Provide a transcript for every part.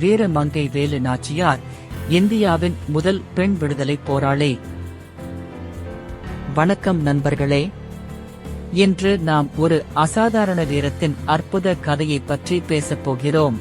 வீரமங்கை வேலு நாச்சியார் இந்தியாவின் முதல் பெண் விடுதலை போராளி. வணக்கம் நண்பர்களே. இன்று நாம் ஒரு அசாதாரண வீரத்தின் அற்புத கதையை பற்றி பேசப் போகிறோம்.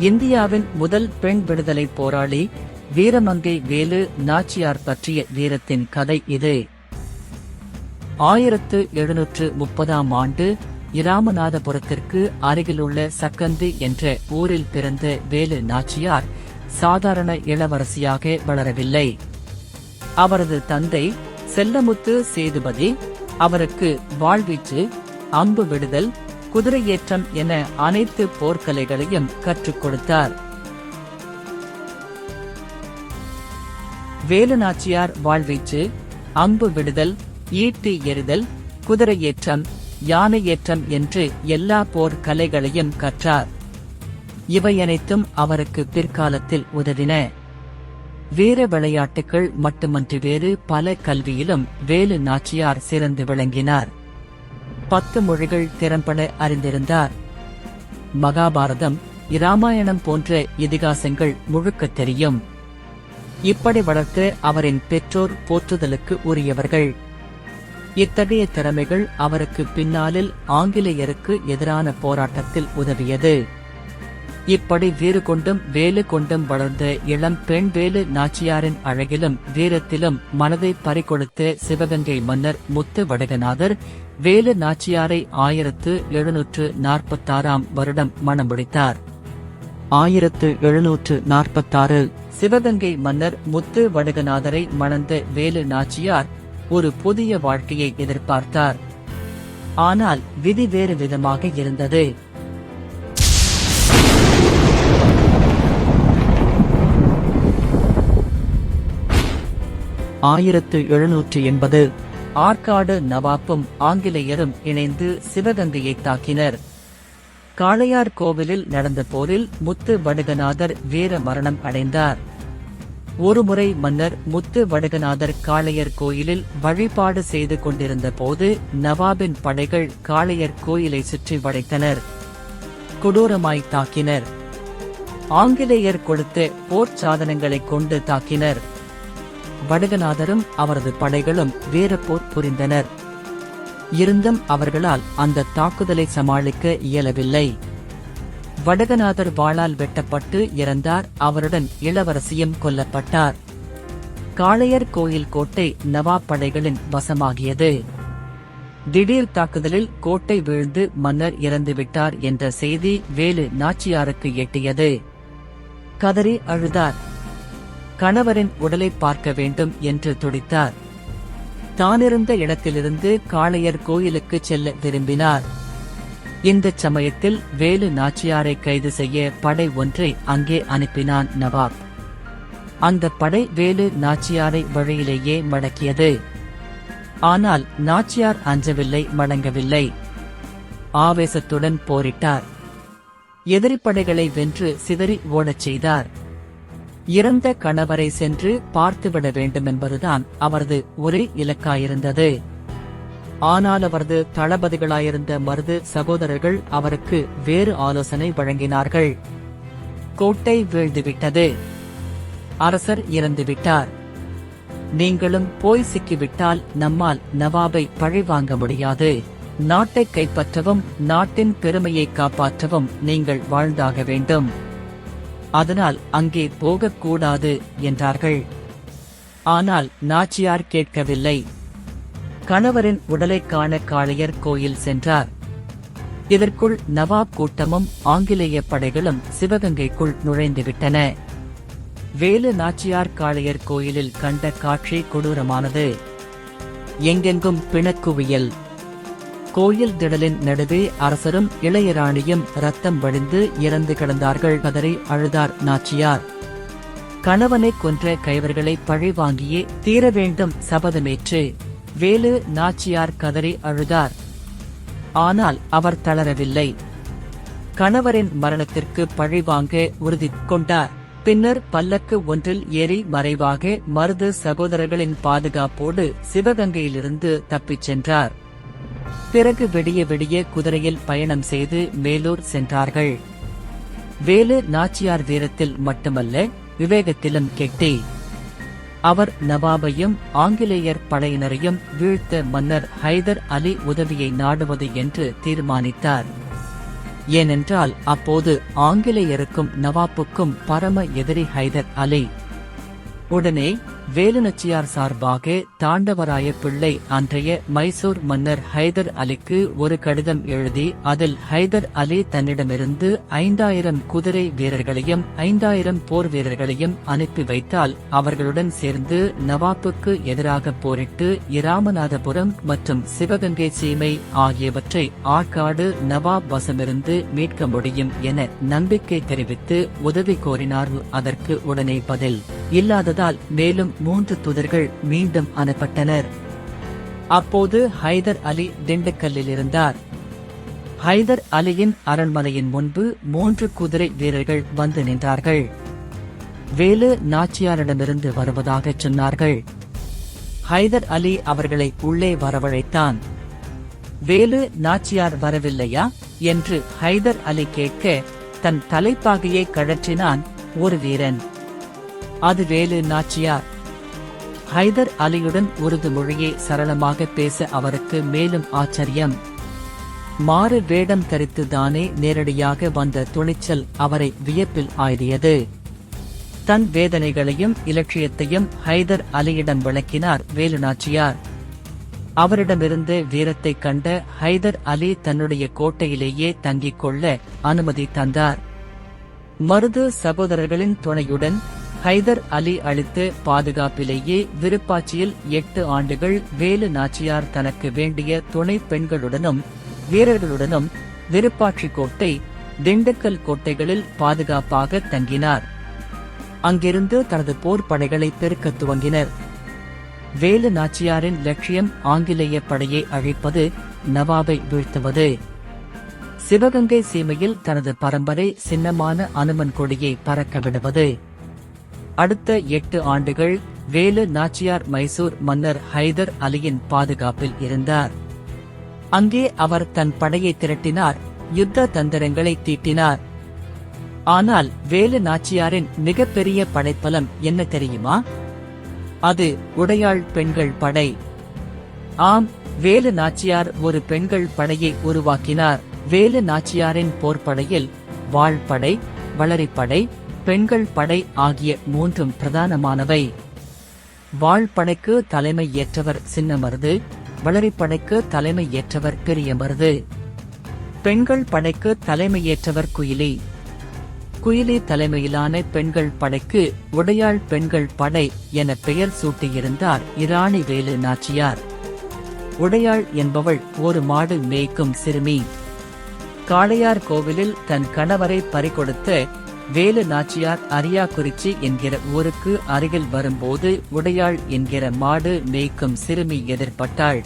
இந்தியாவின் முதல் பெண் விடுதலை போராளி வீரமங்கை வேலு நாச்சியார் பற்றிய வீரத்தின் கதை இது. 1730ஆம் ஆண்டு இராமநாதபுரத்திற்கு அருகிலுள்ள சக்கந்தி என்ற ஊரில் பிறந்த வேலு நாச்சியார் சாதாரண இளவரசியாக வளரவில்லை. அவரது தந்தை செல்லமுத்து சேதுபதி அவருக்கு வாழ்வீச்சு, அம்பு விடுதல், குதிரையேற்றம் என அனைத்து போர்க்கலைகளையும் கற்றுக் கொடுத்தார். வேலு நாச்சியார் வாழ்வீச்சு, அம்பு விடுதல், ஈட்டி எறிதல், குதிரையேற்றம், யானையேற்றம் என்று எல்லா போர் கலைகளையும் கற்றார். இவையனைத்தும் அவருக்கு பிற்காலத்தில் உதவின. வீர விளையாட்டுகள் மட்டுமன்றி வேறு பல கல்வியிலும் வேலு நாச்சியார் சிறந்து விளங்கினார். 10 மொழிகள் திறம்பட அறிந்திருந்தார். மகாபாரதம், இராமாயணம் போன்ற இதிகாசங்கள் முழுக்க தெரியும். இப்படி வளர்த்து அவரின் பெற்றோர் போற்றுதலுக்கு உரியவர்கள். இத்தகைய திறமைகள் அவருக்கு பின்னாளில் ஆங்கிலேயருக்கு எதிரான போராட்டத்தில் உதவியது. இப்படி வீறு கொண்டும் வேலு கொண்டும் வளர்ந்த இளம் பெண் வேலு நாச்சியாரின் அழகிலும் வீரத்திலும் மனதை பறிகொடுத்த சிவகங்கை மன்னர் முத்து வடுகநாதர் வேலு நாச்சியாரை 1746ஆம் வருடம் மணமுடித்தார். 1746 சிவகங்கை மன்னர் முத்து வடுகநாதரை மணந்த வேலு நாச்சியார் ஒரு புதிய வாழ்க்கையை எதிர்பார்த்தார். ஆனால் விதி வேறு விதமாக இருந்தது. ஆற்காடு நவாப்பும் ஆங்கிலேயரும் இணைந்து சிவகங்கையை தாக்கினர். காளையார் கோவிலில் நடந்த போரில் முத்து வடுகநாதர் வீர மரணம் அடைந்தார். ஒருமுறை மன்னர் முத்து வடுகநாதர் காளையர் கோயிலில் வழிபாடு செய்து கொண்டிருந்த போது நவாபின் படைகள் காளையர் கோயிலை சுற்றி வளைத்தனர். கொடூரமாய் தாக்கினர். ஆங்கிலேயர் கொடுத்த போர் சாதனங்களைக் கொண்டு தாக்கினர். வடுகநாதரும் அவரது படைகளும் வீரப்போர் புரிந்தனர். இருந்தும் அவர்களால் அந்த தாக்குதலை சமாளிக்க இயலவில்லை. வடுகநாதர் வாளால் வெட்டப்பட்டு இறந்தார். அவருடன் இளவரசியும் கொல்லப்பட்டார். காளையர் கோயில் கோட்டை நவாப் படைகளின் வசமாகியது. திடீர் தாக்குதலில் கோட்டை வீழ்ந்து மன்னர் இறந்துவிட்டார் என்ற செய்தி வேலு நாச்சியாருக்கு எட்டியது. கதறி அழுதார். கணவரின் உடலை பார்க்க வேண்டும் என்று துடித்தார். தானிருந்த இடத்திலிருந்து காளையர் கோயிலுக்கு செல்ல விரும்பினார். இந்த சமயத்தில் வேலு நாச்சியாரை கைது செய்ய படை ஒன்றை அங்கே அனுப்பினான் நவாப். அந்த படை வேலு நாச்சியாரை வழியிலேயே மடக்கியது. ஆனால் நாச்சியார் அஞ்சவில்லை, மடங்கவில்லை. ஆவேசத்துடன் போரிட்டார். எதிரிப்படைகளை வென்று சிதறி ஓடச் செய்தார். இறந்த கணவரை சென்று பார்த்துவிட வேண்டுமென்பதுதான் அவரது ஒரே இலக்காயிருந்தது. ஆனால் அவரது தளபதிகளாயிருந்த மருது சகோதரர்கள் அவருக்கு வேறு ஆலோசனை வழங்கினார்கள். கோட்டை வீழ்ந்துவிட்டது. அரசர் இறந்துவிட்டார். நீங்களும் போய் சிக்கிவிட்டால் நம்மால் நவாபை பழிவாங்க முடியாது. நாட்டை கைப்பற்றவும் நாட்டின் பெருமையை காப்பாற்றவும் நீங்கள் வாழ்ந்தாக வேண்டும். அதனால் அங்கே போகக்கூடாது என்றார்கள். ஆனால் நாச்சியார் கேட்கவில்லை. கணவரின் உடலை காண காளையர் கோயில் சென்றார். இதற்குள் நவாப் கூட்டமும் ஆங்கிலேய படைகளும் சிவகங்கைக்குள் நுழைந்துவிட்டன. வேலு நாச்சியார் காளையர் கோயிலில் கண்ட காட்சி கொடூரமானது. எங்கெங்கும் பிணக்குவியல். கோயில் திடலின் நடுவே அரசரும் இளையராணியும் ரத்தம் வழிந்து இறந்து கிடந்தார்கள். கதறி அழுதார் நாச்சியார். கணவனை கொன்ற கைவர்களை பழி வாங்கியே தீர வேண்டும் சபதமேற்று வேலு நாச்சியார் கதறி அழுதார். ஆனால் அவர் தளரவில்லை. கணவரின் மரணத்திற்கு பழிவாங்க உறுதி கொண்டார். பின்னர் பல்லக்கு ஒன்றில் ஏறி மறைவாக மருது சகோதரர்களின் பாதுகாப்போடு சிவகங்கையிலிருந்து தப்பிச் சென்றார். பிறகு விடிய விடிய குதிரையில் பயணம் செய்து மேலூர் சென்றார்கள். வேலு நாச்சியார் வீரத்தில் மட்டுமல்ல, விவேகத்திலும் கெட்டி. அவர் நவாபையும் ஆங்கிலேயர் படையினரையும் வீழ்த்த மன்னர் ஹைதர் அலி உதவியை நாடுவது என்று தீர்மானித்தார். ஏனென்றால் அப்போது ஆங்கிலேயருக்கும் நவாப்புக்கும் பரம எதிரி ஹைதர் அலி. உடனே வேலு நாச்சியார் சார்பாக தாண்டவராய பிள்ளை அன்றைய மைசூர் மன்னர் ஹைதர் அலிக்கு ஒரு கடிதம் எழுதி அதில் ஹைதர் அலி தன்னிடமிருந்து 5000 குதிரை வீரர்களையும் 5000 போர் வீரர்களையும் அனுப்பி வைத்தால் அவர்களுடன் சேர்ந்து நவாப்புக்கு எதிராக போரிட்டு இராமநாதபுரம் மற்றும் சிவகங்கை சீமை ஆகியவற்றை ஆற்காடு நவாப் வசமிருந்து மீட்க முடியும் என நம்பிக்கை தெரிவித்து உதவி கோரினார். அதற்கு உடனே பதில் இல்லாததால் மேலும் 3 தூதர்கள் மீண்டும் அனுப்பப்பட்டனர். அப்போது ஹைதர் அலி திண்டுக்கல்லில் இருந்தார். ஹைதர் அலியின் அரண்மனையின் முன்பு 3 குதிரை வீரர்கள் வந்து நின்றார்கள். வேலு நாச்சியாரிடமிருந்து வருவதாக சொன்னார்கள். ஹைதர் அலி அவர்களை உள்ளே வரவழைத்தான். வேலு நாச்சியார் வரவில்லையா என்று ஹைதர் அலி கேட்க தன் தலைப்பாகையை கழற்றினான் ஒரு வீரன். அது வேலு நாச்சியார். ஹைதர் அலியுடன் உருது மொழியை சரளமாக பேச அவருக்கு மேலும் ஆச்சரியம். மாறு வேடம் தரித்து தானே நேரடியாக வந்த துணிச்சல் அவரை வியப்பில் ஆழ்த்தியது. தன் வேதனைகளையும் இலட்சியத்தையும் ஹைதர் அலியிடம் விளக்கினார் வேலு நாச்சியார். அவரிடமிருந்து வீரத்தை கண்ட ஹைதர் அலி தன்னுடைய கோட்டையிலேயே தங்கிக் கொள்ள அனுமதி தந்தார். மருது சகோதரர்களின் துணையுடன் ஹைதர் அலி அளித்த பாதுகாப்பிலேயே விருப்பாட்சியில் 8 ஆண்டுகள் வேலு நாச்சியார் தனக்கு வேண்டிய துணை பெண்களுடனும் வீரர்களுடனும் விருப்பாட்சி கோட்டை, திண்டுக்கல் கோட்டைகளில் பாதுகாப்பாக தங்கினார். அங்கிருந்து தனது போர் படைகளை பெருக்கத் துவங்கினர். வேலு நாச்சியாரின் லட்சியம் ஆங்கிலேய படையை அழிப்பது, நவாபை வீழ்த்துவது. சிவகங்கை சீமையில் தனது பரம்பரை சின்னமான அனுமன் கொடியை பறக்க விடுவது. அடுத்த 8 ஆண்டுகள் வேலு நாச்சியார் மைசூர் மன்னர் ஹைதர் அலியின் பாதுகாப்பில் இருந்தார். அங்கே அவர் தன் படையை திரட்டினார், யுத்த தந்திரங்களை தீட்டினார். ஆனால் வேலு நாச்சியாரின் மிகப்பெரிய படைப்பலம் என்ன தெரியுமா? அது உடையாள் பெண்கள் படை. ஆம், வேலு நாச்சியார் ஒரு பெண்கள் படையை உருவாக்கினார். வேலு நாச்சியாரின் போர்ப்படையில் வாள்படை, வளரிப்படை, பெண்கள் படை ஆகிய 3 பிரதானமானவை. வாள்படைக்கு தலைமை ஏற்றவர் சின்னமருது, வளரிப்படைக்கு தலைமை ஏற்றவர் பெரியமருது. பெண்கள் படைக்கு தலைமையேற்றவர் குயிலி. குயிலி தலைமையிலான பெண்கள் படைக்கு உடையாள் பெண்கள் படை என பெயர் சூட்டியிருந்தார் இராணி வேலு நாச்சியார். உடையாள் என்பவள் ஒரு மாடு மேய்க்கும் சிறுமி. காளையார் கோவிலில் தன் கணவரை பறிகொடுத்த வேலு நாச்சியார் அரியாக்குறிச்சி என்கிற ஊருக்கு அருகில் வரும்போது உடையாள் என்கிற மாடு மேய்க்கும் சிறுமி எதிர்பட்டாள்.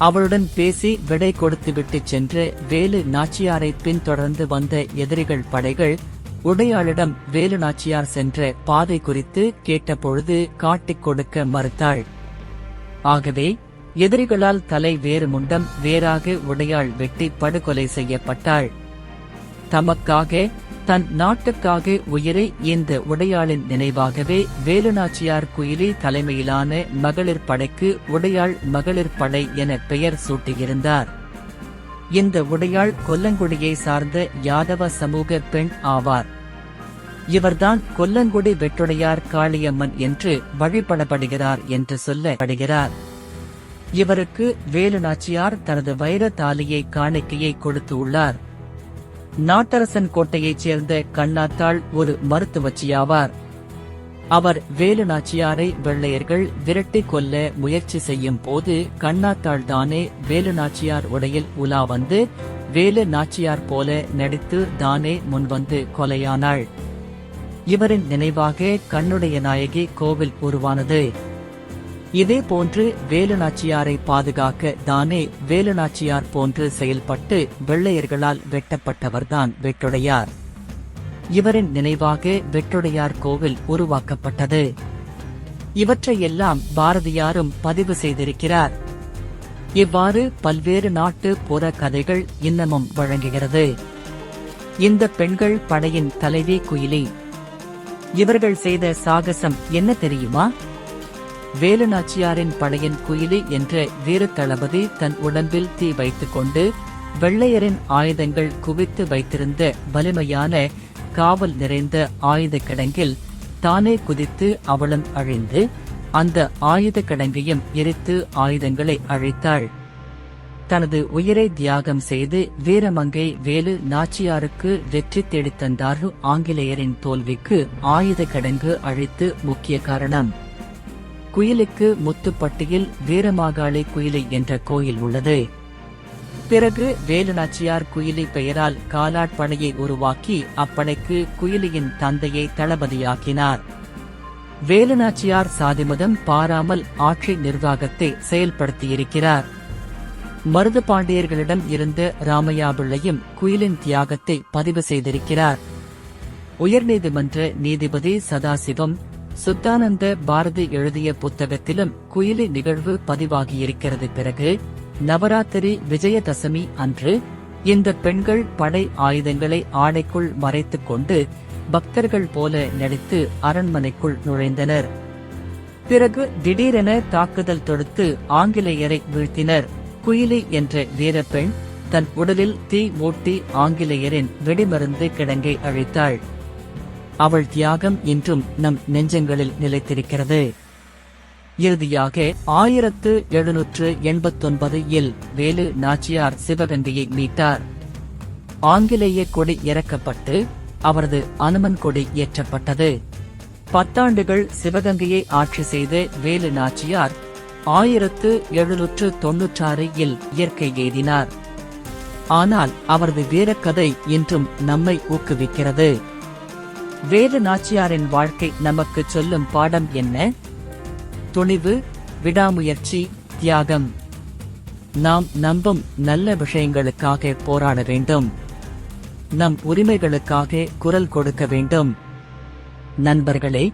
அவளுடன் பேசி விடை கொடுத்துவிட்டு சென்ற வேலு நாச்சியாரை பின்தொடர்ந்து வந்த எதிரிகள் படைகள் உடையாளிடம் வேலு நாச்சியார் சென்ற பாதை குறித்து கேட்டபொழுது காட்டிக் கொடுக்க மறுத்தாள். ஆகவே எதிரிகளால் தலை வேறு முண்டம் வேறாக உடையாள் வெட்டி படுகொலை செய்யப்பட்டாள். தமக்காக, தன் நாட்டுக்காக உயிரை இந்த உடையாளின் நினைவாகவே வேலு நாச்சியார் குயிலி தலைமையிலான மகளிர் படைக்கு உடையாள் மகளிர் படை என பெயர் சூட்டியிருந்தார். இந்த உடையாள் கொல்லங்குடியை சார்ந்த யாதவ சமூக பெண் ஆவார். இவர்தான் கொல்லங்குடி வெட்டுடையார் காளியம்மன் என்று வழிபடப்படுகிறார் என்று சொல்லப்படுகிறார். இவருக்கு வேலு நாச்சியார் தனது வைர தாலியை காணிக்கையை கொடுத்து உள்ளார். நாட்டரசன் கோட்டையைச் சேர்ந்த கண்ணாத்தாள் ஒரு மருத்துவச்சியாவார். அவர் வேலு நாச்சியாரை வெள்ளையர்கள் விரட்டி கொல்ல முயற்சி செய்யும் போது கண்ணாத்தாள் தானே வேலு நாச்சியார் உடையில் உலா வந்து வேலு நாச்சியார் போல நடித்து தானே முன்வந்து கொலையானாள். இவரின் நினைவாக கண்ணுடைய நாயகி கோவில் உருவானது. இதே போன்று வேலு நாச்சியாரை பாதுகாக்க தானே வேலு நாச்சியார் போன்று செயல்பட்டு வெள்ளையர்களால் வெட்டப்பட்டவர்தான் வெட்டுடையார். இவரின் நினைவாக வெட்டுடையார் கோவில் உருவாக்கப்பட்டது. இவற்றையெல்லாம் பாரதியாரும் பதிவு செய்திருக்கிறார். இவ்வாறு பல்வேறு நாட்டு புற கதைகள் இன்னமும் வழங்குகிறது. இந்த பெண்கள் படையின் தலைவி குயிலி. இவர்கள் செய்த சாகசம் என்ன தெரியுமா? வேலு நாச்சியாரின் படையின் குயிலி என்ற வீர தளபதி தன் உடம்பில் தீ வைத்துக் கொண்டு வெள்ளையரின் ஆயுதங்கள் குவித்து வைத்திருந்த வலிமையான காவல் நிறைந்த ஆயுத கிடங்கில் தானே குதித்து அவளும் அழிந்து அந்த ஆயுத கிடங்கையும் எரித்து ஆயுதங்களை அழித்தாள். தனது உயிரை தியாகம் செய்து வீரமங்கை வேலு நாச்சியாருக்கு வெற்றி தேடித் தந்தார். ஆங்கிலேயரின் தோல்விக்கு ஆயுத கிடங்கு அழித்து முக்கிய காரணம். குயிலுக்கு முத்துப்பட்டியில் வீரமாகாளி குயிலி என்ற கோயில் உள்ளது. பிறகு வேலு நாச்சியார் குயிலி பெயரால் காலாட்படையை உருவாக்கி அப்படைக்கு குயிலியின் தந்தையை தளபதியாக்கினார். வேலு நாச்சியார் சாதிமதம் பாராமல் ஆட்சி நிர்வாகத்தை செயல்படுத்தியிருக்கிறார். மருது பாண்டியர்களிடம் இருந்த ராமையா பிள்ளையும் குயிலின் தியாகத்தை பதிவு செய்திருக்கிறார். உயர்நீதிமன்ற நீதிபதி சதாசிவம் சுத்தானந்த பாரதி எழுதிய புத்தகத்திலும் குயிலி நிகழ்வு பதிவாகியிருக்கிறது. பிறகு நவராத்திரி விஜயதசமி அன்று இந்த பெண்கள் படை ஆயுதங்களை ஆடைக்குள் மறைத்துக் கொண்டு பக்தர்கள் போல நடித்து அரண்மனைக்குள் நுழைந்தனர். பிறகு திடீரென தாக்குதல் தொடுத்து ஆங்கிலேயரை வீழ்த்தினர். குயிலி என்ற வீரப்பெண் தன் உடலில் தீ மூட்டி ஆங்கிலேயரின் வெடிமருந்து கிடங்கை அழித்தாள். அவள் தியாகம் இன்றும் நம் நெஞ்சங்களில் நிலைத்திருக்கிறது. இறுதியாக 1789 வேலு நாச்சியார் சிவகங்கையை மீட்டார். ஆங்கிலேய கொடி இறக்கப்பட்டு அவரது அனுமன் கொடி ஏற்றப்பட்டது. 10 ஆண்டுகள் சிவகங்கையை ஆட்சி செய்த வேலு நாச்சியார் 1796 இயற்கை எய்தினார். ஆனால் அவரது வீரக்கதை இன்றும் நம்மை ஊக்குவிக்கிறது. வேலு நாச்சியாரின் வாழ்க்கை நமக்கு சொல்லும் பாடம் என்ன? துணிவு, விடாமுயற்சி, தியாகம். நாம் நம்பும் நல்ல விஷயங்களுக்காக போராட வேண்டும். நம் உரிமைகளுக்காக குரல் கொடுக்க வேண்டும். நண்பர்களே,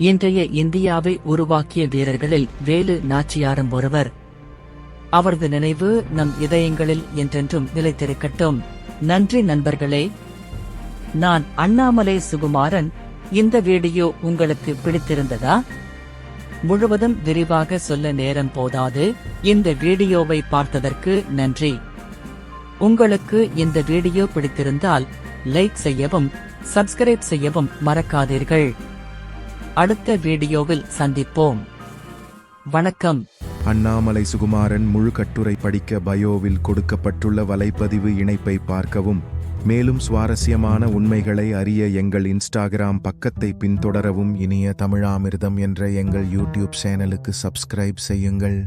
இன்றைய இந்தியாவை உருவாக்கிய வீரர்களில் வேலு நாச்சியாரும் ஒருவர். அவரது நினைவு நம் இதயங்களில் என்றென்றும் நிலைத்திருக்கட்டும். நன்றி நண்பர்களே. நான் அண்ணாமலை சுகுமாரன். இந்த வீடியோ உங்களுக்கு பிடித்திருந்ததா? முழுவதும் விரிவாக சொல்ல நேரம் போதாது. இந்த வீடியோவை பார்த்ததற்கு நன்றி. உங்களுக்கு இந்த வீடியோ பிடித்திருந்தால் லைக் செய்யவும் சப்ஸ்கிரைப் செய்யவும் மறக்காதீர்கள். அடுத்த வீடியோவில் சந்திப்போம். வணக்கம். அண்ணாமலை சுகுமாரன் முழு கட்டுரை படிக்க பயோவில் கொடுக்கப்பட்டுள்ள வலைப்பதிவு இணைப்பை பார்க்கவும். மேலும் சுவாரஸ்யமான உண்மைகளை அறிய எங்கள் இன்ஸ்டாகிராம் பக்கத்தை பின்தொடரவும். இனிய தமிழாமிர்தம் என்ற எங்கள் யூடியூப் சேனலுக்கு சப்ஸ்கிரைப் செய்யுங்கள்.